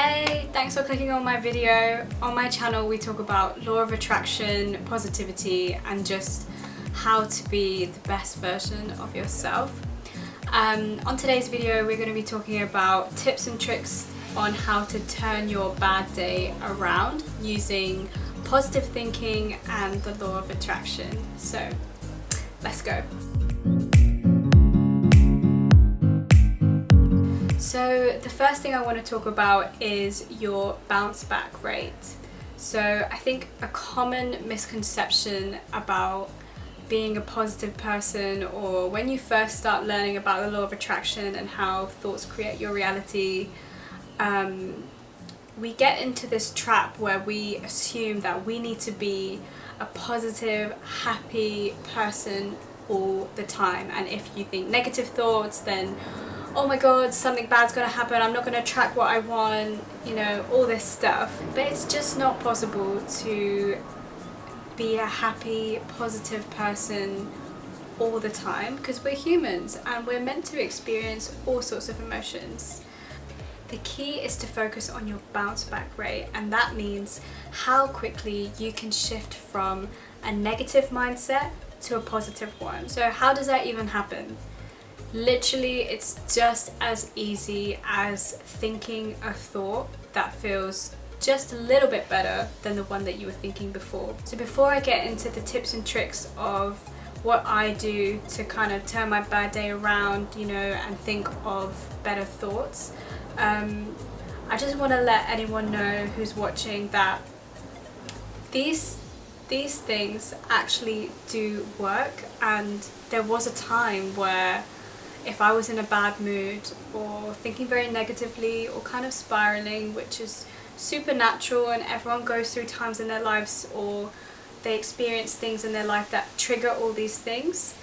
Hey, thanks for clicking on my video. On my channel we talk about law of attraction, positivity, and just how to be the best version of yourself. On today's video we're going to be talking about tips and tricks on how to turn your bad day around using positive thinking and the law of attraction. So let's go. So the first thing I want to talk about is your bounce back rate. So I think a common misconception about being a positive person, or when you first start learning about the law of attraction and how thoughts create your reality, we get into this trap where we assume that we need to be a positive, happy person all the time. And if you think negative thoughts, then oh my god, something bad's gonna happen, I'm not gonna attract what I want, you know, all this stuff. But it's just not possible to be a happy, positive person all the time, because we're humans and we're meant to experience all sorts of emotions. The key is to focus on your bounce back rate, and that means how quickly you can shift from a negative mindset to a positive one. So how does that even happen? Literally, it's just as easy as thinking a thought that feels just a little bit better than the one that you were thinking before. So before I get into the tips and tricks of what I do to kind of turn my bad day around, you know, and think of better thoughts, I just want to let anyone know who's watching that these things actually do work. And there was a time where if I was in a bad mood or thinking very negatively or kind of spiraling, which is super natural and everyone goes through times in their lives or they experience things in their life that trigger all these things,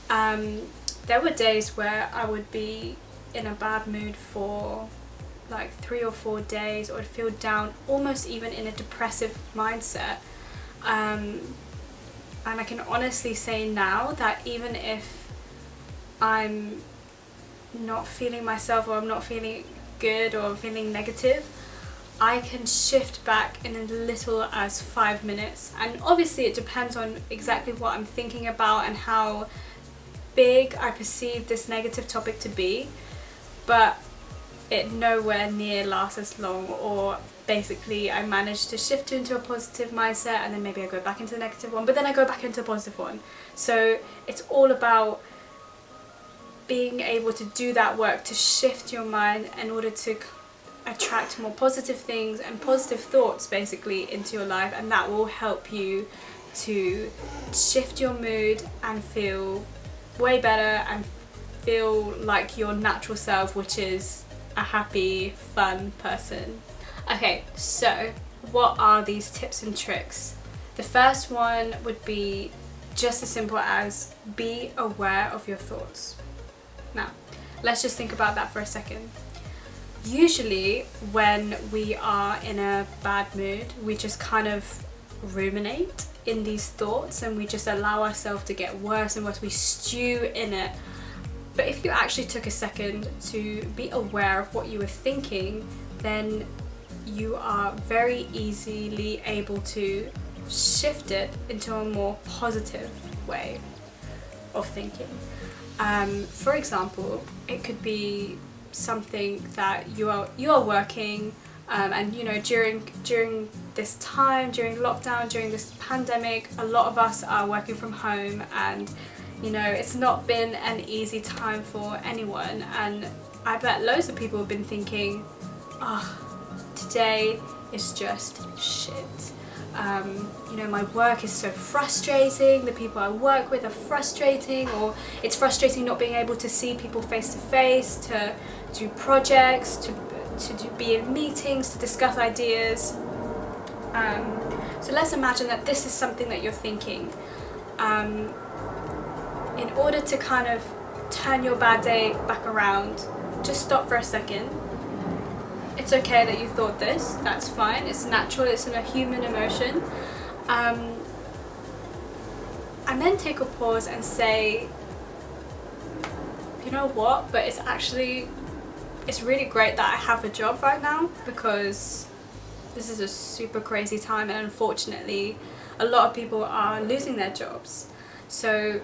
there were days where I would be in a bad mood for like 3 or 4 days, or I'd feel down, almost even in a depressive mindset. And I can honestly say now that even if I'm not feeling myself, or I'm not feeling good, or I'm feeling negative, I can shift back in as little as 5 minutes. And obviously it depends on exactly what I'm thinking about and how big I perceive this negative topic to be, but it nowhere near lasts as long. Or basically I manage to shift into a positive mindset and then maybe I go back into the negative one, but then I go back into a positive one. So it's all about being able to do that work to shift your mind in order to attract more positive things and positive thoughts basically into your life, and that will help you to shift your mood and feel way better and feel like your natural self, which is a happy, fun person. Okay, so what are these tips and tricks? The first one would be just as simple as be aware of your thoughts. Now, let's just think about that for a second. Usually when we are in a bad mood, we just kind of ruminate in these thoughts and we just allow ourselves to get worse and worse. We stew in it. But if you actually took a second to be aware of what you were thinking, then you are very easily able to shift it into a more positive way of thinking. For example, it could be something that you are working, and you know, during this time, during lockdown, during this pandemic, a lot of us are working from home, and you know, it's not been an easy time for anyone. And I bet loads of people have been thinking, oh, today is just shit. You know, my work is so frustrating, the people I work with are frustrating, or it's frustrating not being able to see people face to face, to do projects, to be in meetings, to discuss ideas. So let's imagine that this is something that you're thinking. In order to kind of turn your bad day back around, just stop for a second. It's okay that you thought this, that's fine, it's natural, it's a human emotion. And then take a pause and say, you know what, but it's actually it's really great that I have a job right now, because this is a super crazy time, and unfortunately a lot of people are losing their jobs. So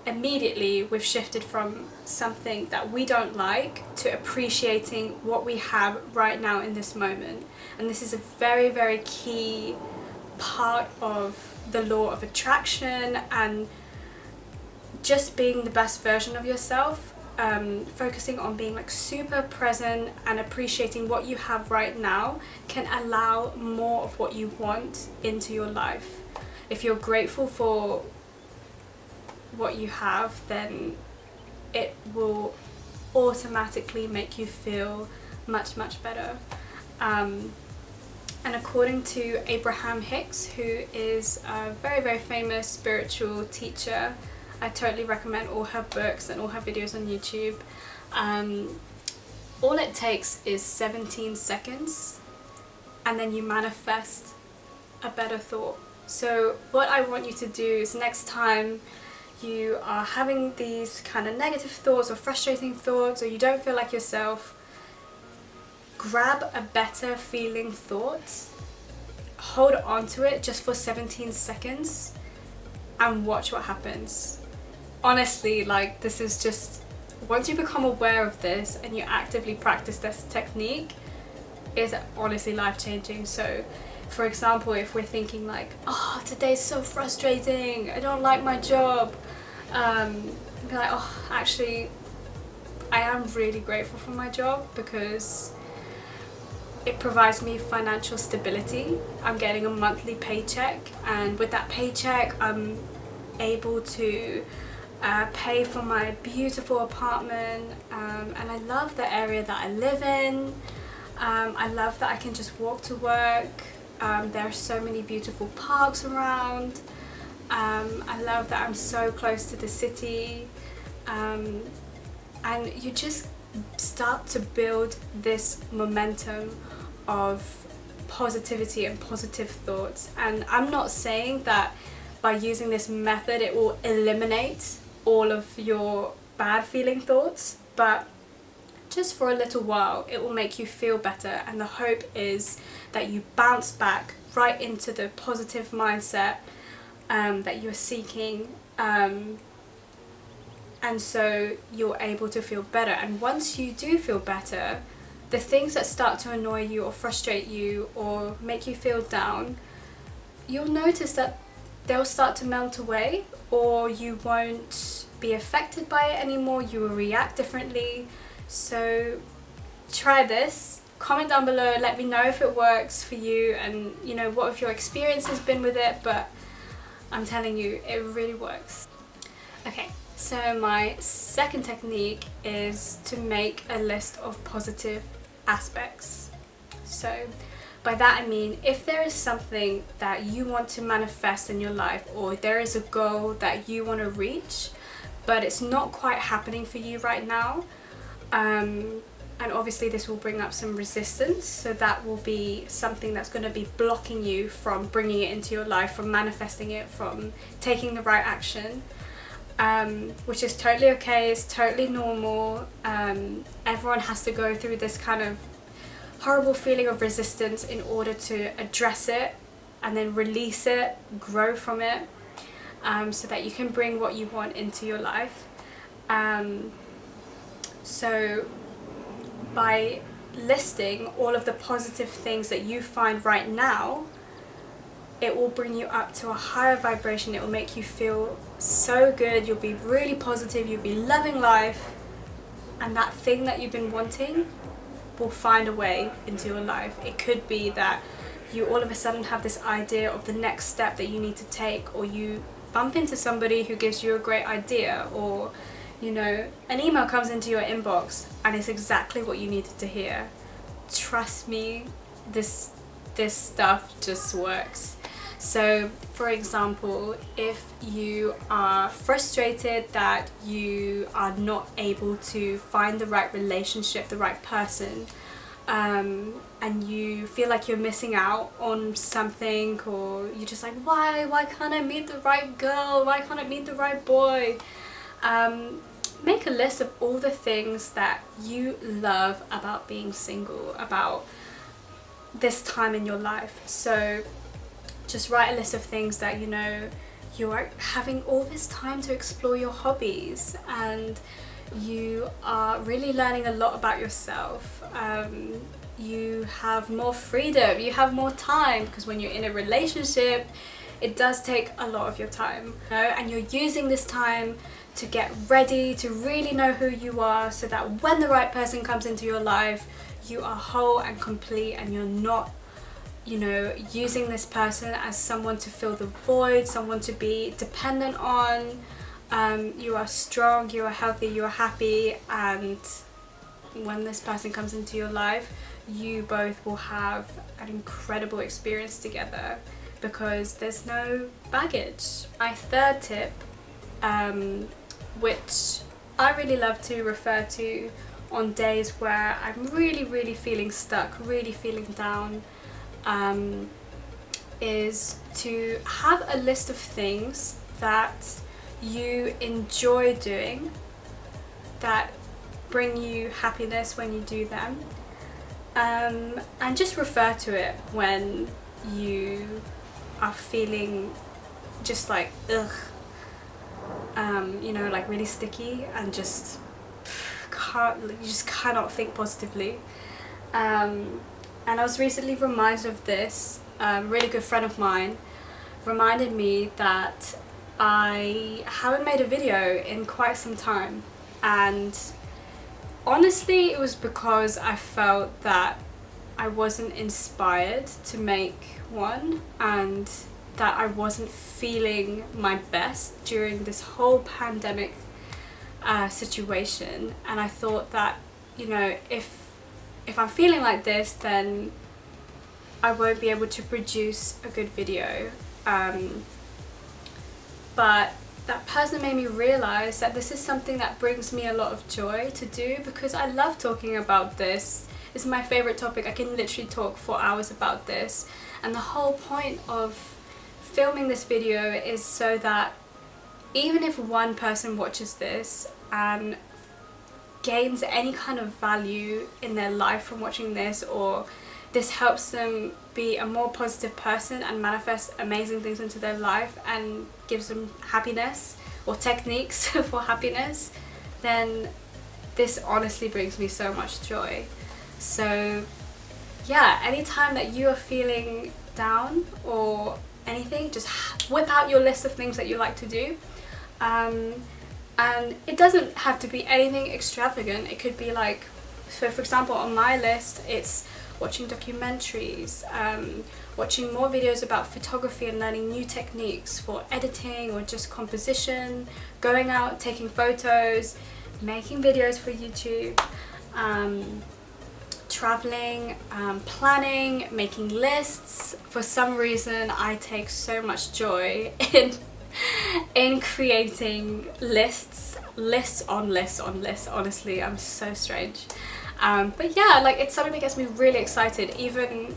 immediately we've shifted from something that we don't like to appreciating what we have right now in this moment. And this is a very, very key part of the law of attraction, and just being the best version of yourself. Focusing on being like super present and appreciating what you have right now can allow more of what you want into your life. If you're grateful for what you have, then it will automatically make you feel much, much better. And according to Abraham Hicks, who is a very, very famous spiritual teacher, I totally recommend all her books and all her videos on YouTube. All it takes is 17 seconds and then you manifest a better thought. So what I want you to do is, next time you are having these kind of negative thoughts or frustrating thoughts, or you don't feel like yourself, grab a better feeling thought, hold on to it just for 17 seconds and watch what happens. Honestly, like, this is just, once you become aware of this and you actively practice this technique, it's honestly life-changing. So for example, if we're thinking like, oh, today's so frustrating, I don't like my job, be like, oh, actually I am really grateful for my job because it provides me financial stability. I'm getting a monthly paycheck, and with that paycheck I'm able to pay for my beautiful apartment, and I love the area that I live in. I love that I can just walk to work. There are so many beautiful parks around. I love that I'm so close to the city, and you just start to build this momentum of positivity and positive thoughts. And I'm not saying that by using this method it will eliminate all of your bad feeling thoughts, but just for a little while it will make you feel better, and the hope is that you bounce back right into the positive mindset that you're seeking, and so you're able to feel better. And once you do feel better, the things that start to annoy you or frustrate you or make you feel down, you'll notice that they'll start to melt away, or you won't be affected by it anymore. You will react differently. So try this. Comment down below, let me know if it works for you, and you know, what have your experience has been with it. But I'm telling you, it really works. Okay, so my second technique is to make a list of positive aspects. So by that I mean, if there is something that you want to manifest in your life, or there is a goal that you want to reach but it's not quite happening for you right now, and obviously this will bring up some resistance, so that will be something that's going to be blocking you from bringing it into your life, from manifesting it, from taking the right action, which is totally okay, it's totally normal. Everyone has to go through this kind of horrible feeling of resistance in order to address it and then release it, grow from it, so that you can bring what you want into your life. So by listing all of the positive things that you find right now, it will bring you up to a higher vibration. It will make you feel so good, you'll be really positive, you'll be loving life, and that thing that you've been wanting will find a way into your life. It could be that you all of a sudden have this idea of the next step that you need to take, or you bump into somebody who gives you a great idea, or you know, an email comes into your inbox and it's exactly what you needed to hear. Trust me, this stuff just works. So for example, if you are frustrated that you are not able to find the right relationship, the right person, and you feel like you're missing out on something, or you're just like, why can't I meet the right girl, why can't I meet the right boy, make a list of all the things that you love about being single, about this time in your life. So just write a list of things that, you know, you are having all this time to explore your hobbies, and you are really learning a lot about yourself. You have more freedom, you have more time, because when you're in a relationship it does take a lot of your time, you know, and you're using this time to get ready, to really know who you are, so that when the right person comes into your life, you are whole and complete, and you're not, you know, using this person as someone to fill the void, someone to be dependent on. You are strong, you are healthy, you are happy, and when this person comes into your life, you both will have an incredible experience together, because there's no baggage. My third tip, which I really love to refer to on days where I'm really feeling stuck, really feeling down, is to have a list of things that you enjoy doing, that bring you happiness when you do them, and just refer to it when you are feeling just like ugh, you know, like really sticky, and just you just cannot think positively. And I was recently reminded of this. A really good friend of mine reminded me that I haven't made a video in quite some time, and honestly it was because I felt that I wasn't inspired to make one, and that I wasn't feeling my best during this whole pandemic situation. And I thought that, you know, if I'm feeling like this, then I won't be able to produce a good video. But that person made me realize that this is something that brings me a lot of joy to do, because I love talking about this. It's my favorite topic. I can literally talk for hours about this, and the whole point of filming this video is so that even if one person watches this and gains any kind of value in their life from watching this, or this helps them be a more positive person and manifest amazing things into their life and gives them happiness or techniques for happiness, then this honestly brings me so much joy. So yeah, anytime that you are feeling down or anything, just whip out your list of things that you like to do. And it doesn't have to be anything extravagant. It could be like, so for example, on my list it's watching documentaries, watching more videos about photography and learning new techniques for editing or just composition, going out, taking photos, making videos for YouTube, traveling, planning, making lists. For some reason I take so much joy in creating lists on lists. Honestly, I'm so strange. But yeah, like, it's something that gets me really excited. Even,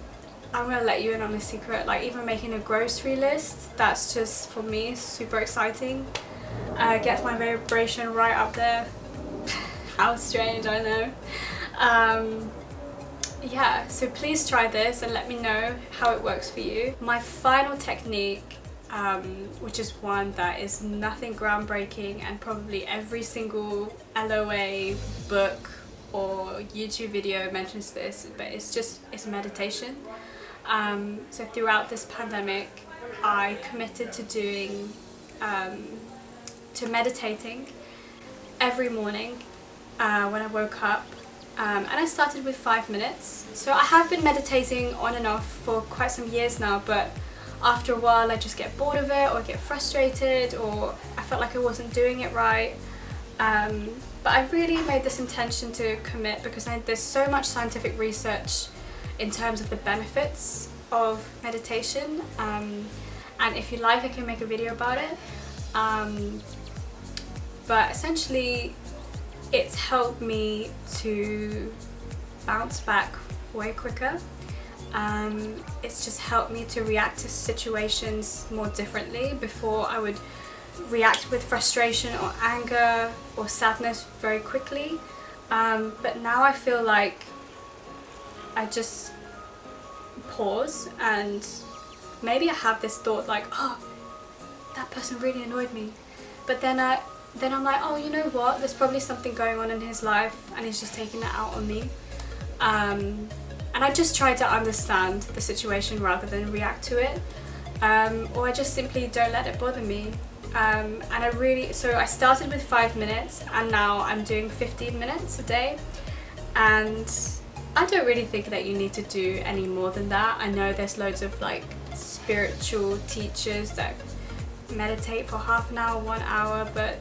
I'm gonna let you in on a secret, like even making a grocery list, that's just for me super exciting. Gets my vibration right up there. How strange, I know. Yeah, so please try this and let me know how it works for you. My final technique, which is one that is nothing groundbreaking, and probably every single LOA book or YouTube video mentions this, but it's meditation. So throughout this pandemic I committed to meditating every morning when I woke up. And I started with 5 minutes. So I have been meditating on and off for quite some years now, but after a while I just get bored of it, or get frustrated, or I felt like I wasn't doing it right. But I really made this intention to commit because there's so much scientific research in terms of the benefits of meditation, and if you like I can make a video about it. But essentially it's helped me to bounce back way quicker. It's just helped me to react to situations more differently. Before I would react with frustration or anger or sadness very quickly. But now I feel like I just pause, and maybe I have this thought like, oh, that person really annoyed me. But then I'm like, oh, you know what? There's probably something going on in his life and he's just taking that out on me. And I just try to understand the situation rather than react to it. Or I just simply don't let it bother me. And so I started with 5 minutes and now I'm doing 15 minutes a day. And I don't really think that you need to do any more than that. I know there's loads of like spiritual teachers that meditate for half an hour, 1 hour, but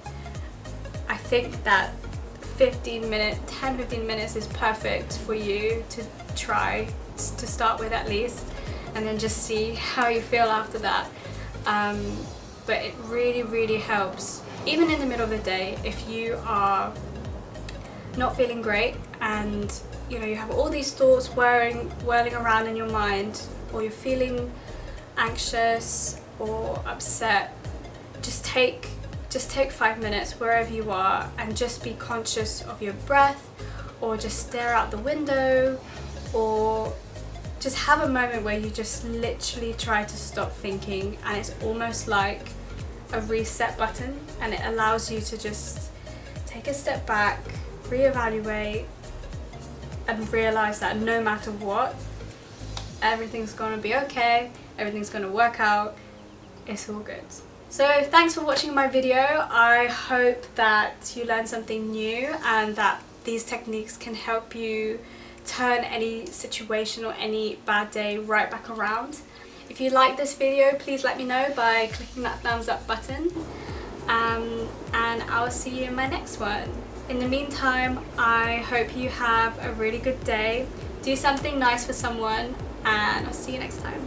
I think that 10-15 minutes is perfect for you to try to start with at least, and then just see how you feel after that. But it really helps, even in the middle of the day, if you are not feeling great and you know you have all these thoughts whirling around in your mind, or you're feeling anxious or upset. Just take 5 minutes wherever you are and just be conscious of your breath, or just stare out the window, or just have a moment where you just literally try to stop thinking, and it's almost like a reset button, and it allows you to just take a step back, reevaluate, and realize that no matter what, everything's gonna be okay, everything's gonna work out, it's all good. So thanks for watching my video. I hope that you learned something new and that these techniques can help you turn any situation or any bad day right back around. If you like this video, please let me know by clicking that thumbs up button, and I'll see you in my next one. In the meantime, I hope you have a really good day. Do something nice for someone, and I'll see you next time.